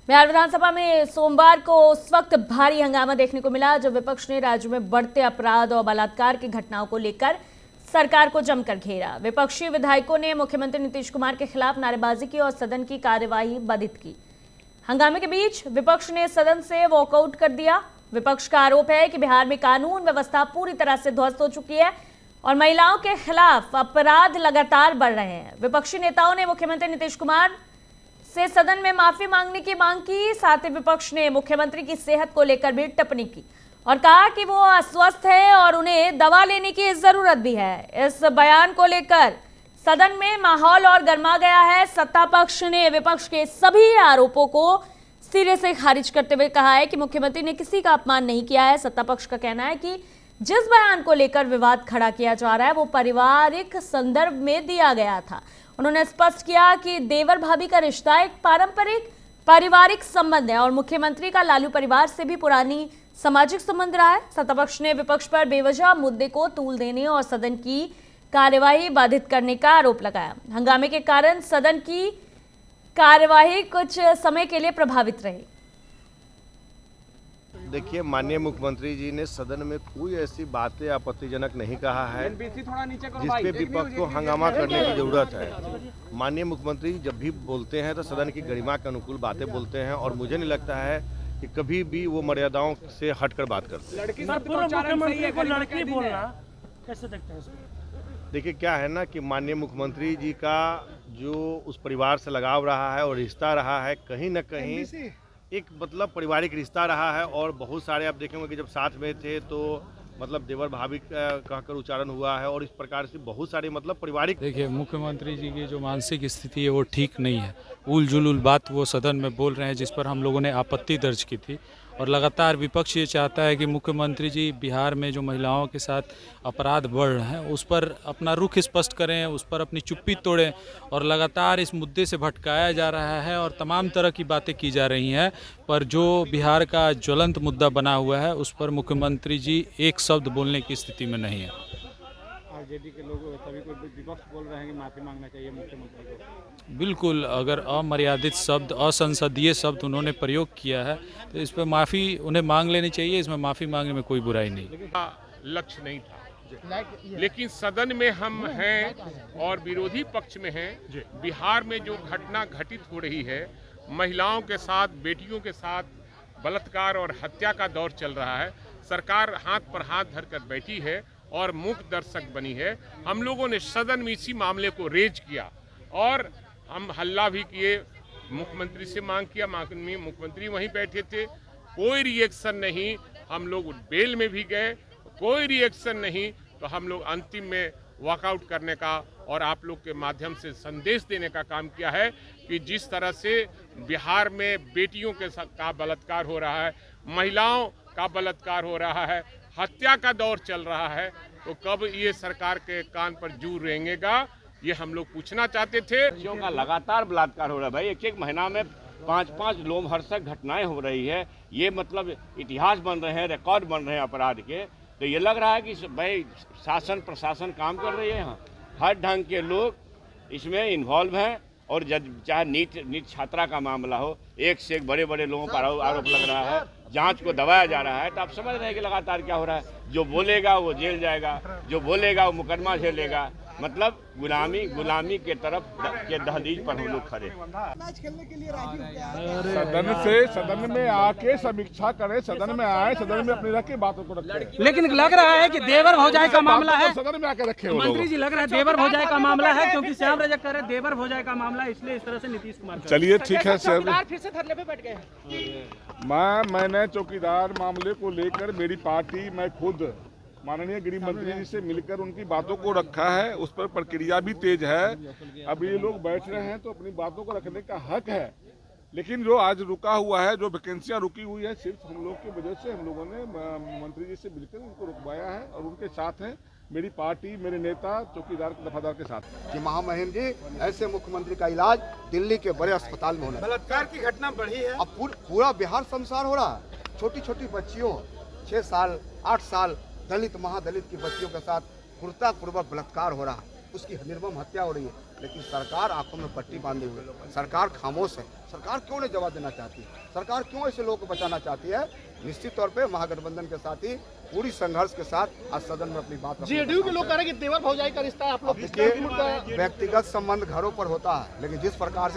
बिहार विधानसभा में सोमवार को उस वक्त भारी हंगामा देखने को मिला जब विपक्ष ने राज्य में बढ़ते अपराध और बलात्कार की घटनाओं को लेकर सरकार को जमकर घेरा। विपक्षी विधायकों ने मुख्यमंत्री नीतीश कुमार के खिलाफ नारेबाजी की और सदन की कार्यवाही बाधित की। हंगामे के बीच विपक्ष ने सदन से वॉकआउट कर दिया। विपक्ष का आरोप है कि बिहार में कानून व्यवस्था पूरी तरह से ध्वस्त हो चुकी है और महिलाओं के खिलाफ अपराध लगातार बढ़ रहे हैं। विपक्षी नेताओं ने मुख्यमंत्री नीतीश कुमार से सदन में माफी मांगने की मांग की। साथ ही विपक्ष ने मुख्यमंत्री की सेहत को लेकर भी टिप्पणी की और कहा कि वो अस्वस्थ है और उन्हें दवा लेने की जरूरत भी है। इस बयान को लेकर सदन में माहौल और गर्मा गया है। सत्ता पक्ष ने विपक्ष के सभी आरोपों को सिरे से खारिज करते हुए कहा है कि मुख्यमंत्री ने किसी का अपमान नहीं किया है। सत्ता पक्ष का कहना है कि जिस बयान को लेकर विवाद खड़ा किया जा रहा है वो पारिवारिक संदर्भ में दिया गया था। उन्होंने स्पष्ट किया कि देवर भाभी का रिश्ता एक पारंपरिक पारिवारिक संबंध है और मुख्यमंत्री का लालू परिवार से भी पुरानी सामाजिक संबंध रहा है। सत्तापक्ष ने विपक्ष पर बेवजह मुद्दे को तूल देने और सदन की कार्यवाही बाधित करने का आरोप लगाया। हंगामे के कारण सदन की कार्यवाही कुछ समय के लिए प्रभावित रही। देखिए, माननीय मुख्यमंत्री जी ने सदन में कोई ऐसी बातें आपत्तिजनक नहीं कहा है जिसपे विपक्ष को हंगामा करने की जरूरत है। माननीय मुख्यमंत्री जब भी बोलते हैं तो सदन की गरिमा के अनुकूल बातें बोलते हैं और मुझे नहीं लगता है कि कभी भी वो मर्यादाओं से हटकर बात करते हैं। लड़की बोलना कैसे देखते हैं? देखिए, क्या है ना कि माननीय मुख्यमंत्री जी का जो उस परिवार से लगाव रहा है और रिश्ता रहा है, कहीं ना कहीं एक मतलब पारिवारिक रिश्ता रहा है। और बहुत सारे आप देखेंगे कि जब साथ में थे तो मतलब देवर भाभी कहकर उच्चारण हुआ है और इस प्रकार से बहुत सारी मतलब पारिवारिक। देखिए, मुख्यमंत्री जी की जो मानसिक स्थिति है वो ठीक नहीं है। उल जुलूल बात वो सदन में बोल रहे हैं जिस पर हम लोगों ने आपत्ति दर्ज की थी और लगातार विपक्ष ये चाहता है कि मुख्यमंत्री जी बिहार में जो महिलाओं के साथ अपराध बढ़ रहे हैं उस पर अपना रुख स्पष्ट करें, उस पर अपनी चुप्पी तोड़ें। और लगातार इस मुद्दे से भटकाया जा रहा है और तमाम तरह की बातें की जा रही हैं, पर जो बिहार का ज्वलंत मुद्दा बना हुआ है उस पर मुख्यमंत्री जी एक शब्द बोलने की स्थिति में नहीं है। आरजेडी के लोग सभी को विपक्ष बोल रहे हैं कि माफी मांगना चाहिए मुख्यमंत्री को। बिल्कुल, अगर अमर्यादित शब्द, असंसदीय शब्द उन्होंने प्रयोग किया है तो इस पर माफ़ी उन्हें मांग लेनी चाहिए। इसमें माफ़ी मांगने में कोई बुराई नहीं। लक्ष्य नहीं था, लेकिन सदन में हम हैं और विरोधी पक्ष में हैं। बिहार में जो घटना घटित हो रही है, महिलाओं के साथ, बेटियों के साथ बलात्कार और हत्या का दौर चल रहा है। सरकार हाथ पर हाथ धरकर बैठी है और मूक दर्शक बनी है। हम लोगों ने सदन में इसी मामले को रेज किया और हम हल्ला भी किए, मुख्यमंत्री से मांग किया। मुख्यमंत्री वहीं बैठे थे, कोई रिएक्शन नहीं। हम लोग बेल में भी गए, कोई रिएक्शन नहीं। तो हम लोग अंतिम में वॉकआउट करने का और आप लोग के माध्यम से संदेश देने का काम किया है कि जिस तरह से बिहार में बेटियों के साथ का बलात्कार हो रहा है, महिलाओं का बलात्कार हो रहा है, हत्या का दौर चल रहा है, तो कब ये सरकार के कान पर जू रेंगेगा, ये हम लोग पूछना चाहते थे। बच्चियों का लगातार बलात्कार हो रहा है भाई। एक महीना में 5 लोमहर्षक घटनाएं हो रही है। ये मतलब इतिहास बन रहे हैं, रिकॉर्ड बन रहे हैं अपराध के। तो ये लग रहा है कि भाई शासन प्रशासन काम कर रही है। यहाँ हर ढंग के लोग इसमें इन्वॉल्व हैं और चाहे नीट छात्रा का मामला हो, एक से एक बड़े बड़े लोगों पर आरोप लग रहा है, जांच को दबाया जा रहा है। तो आप समझ रहे हैं कि लगातार क्या हो रहा है। जो बोलेगा वो जेल जाएगा, जो बोलेगा वो मुकदमा झेलेगा। मतलब गुलामी के तरफ के दहलीज पर हम लोग खड़े। मैच खेलने के लिए राजी सदन में आके समीक्षा करें, सदन में आए, सदन में अपनी रखे बातों को रखें। लेकिन लग रहा है कि देवर भौजाई का मामला है, सदन में आके रखे मंत्री जी। लग रहा है देवर भौजाई का मामला है, क्योंकि श्याम रजक कह रहे देवर भौजाई का मामला है, इसलिए इस तरह से नीतीश कुमार। चलिए ठीक है सर, फिर से धरने पे बैठ गए। मैंने चौकीदार मामले को लेकर मेरी पार्टी, मैं खुद माननीय गृह मंत्री जी से मिलकर उनकी बातों को रखा है। उस पर प्रक्रिया भी तेज है। अब ये लोग बैठ रहे हैं तो अपनी बातों को रखने का हक है, लेकिन जो आज रुका हुआ है, जो वैकेंसियां रुकी हुई है, सिर्फ हम लोग की वजह से हम लोगों ने मंत्री जी से मिलकर उनको रुकवाया है और उनके साथ हैं मेरी पार्टी, मेरे नेता, चौकीदार दफादार के साथ। कि महामहिम जी, ऐसे मुख्यमंत्री का इलाज दिल्ली के बड़े अस्पताल में होना। बलात्कार की घटना बढ़ी है, अब पूरा बिहार शमशान हो रहा है। छोटी छोटी बच्चियों, 6 साल 8 साल दलित महादलित की बच्चियों के साथ क्रूरतापूर्वक बलात्कार हो रहा है। उसकी निर्मम हत्या हो रही है, लेकिन सरकार आंखों में पट्टी बांधे हुए, सरकार खामोश है। सरकार क्यों नहीं जवाब देना चाहती? सरकार क्यों ऐसे लोगों को बचाना चाहती है? निश्चित तौर पे महागठबंधन के साथ ही पूरी संघर्ष के साथ आज सदन में अपनी बात जेडीयू के लोग कह रहे हैं कि देवर भौजाई का रिश्ता है, आप लोग देखिए, व्यक्तिगत संबंध घरों पर होता है, लेकिन जिस प्रकार से